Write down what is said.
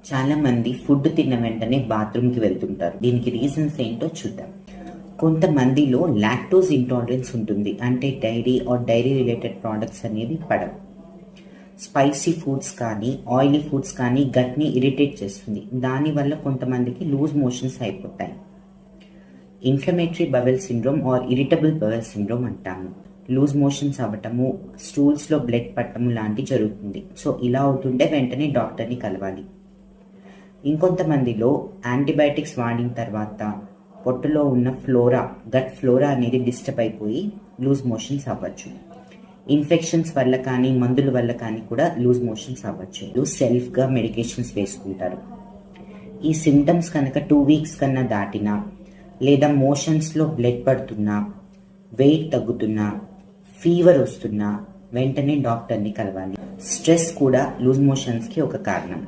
చాలా మంది ఫుడ్ తిన్న వెంటనే బాత్రూమ్కి వెళ్తుంటారు. దీనికి రీజన్స్ ఏంటో చూద్దాం. కొంతమందిలో లాక్టోజ్ ఇంటాలరెన్స్ ఉంటుంది, అంటే dairy or dairy related products అనేవి పడవు. స్పైసీ ఫుడ్స్ కానీ ఆయిలీ ఫుడ్స్ కానీ గట్ని ఇరిటేట్ చేస్తుంది. దానివల్ల కొంతమందికి లూజ్ మోషన్స్ అయిపోతాయి. Inflammatory bowel syndrome or irritable bowel syndrome అంటాము. లూజ్ మోషన్స్ అవ్వటము, స్టూల్స్లో బ్లడ్ పట్టడం లాంటివి జరుగుతుంది. సో ఇలా అవుతుంటే వెంటనే డాక్టర్ని కలవాలి. ఇంకొంతమందిలో యాంటీబయాటిక్స్ వాడిన తర్వాత పొట్టులో ఉన్న గట్ ఫ్లోరా అనేది డిస్టర్బ్ అయిపోయి లూజ్ మోషన్స్ అవ్వచ్చు. ఇన్ఫెక్షన్స్ వల్ల కానీ మందుల వల్ల కానీ కూడా లూజ్ మోషన్స్ అవ్వచ్చు. సెల్ఫ్గా మెడికేషన్స్ వేసుకుంటారు. ఈ సిమ్టమ్స్ కనుక 2 weeks కన్నా దాటినా, లేదా మోషన్స్లో బ్లడ్ పడుతున్నా, వెయిట్ తగ్గుతున్నా, ఫీవర్ వస్తున్నా వెంటనే డాక్టర్ని కలవాలి. స్ట్రెస్ కూడా లూజ్ మోషన్స్కి ఒక కారణం.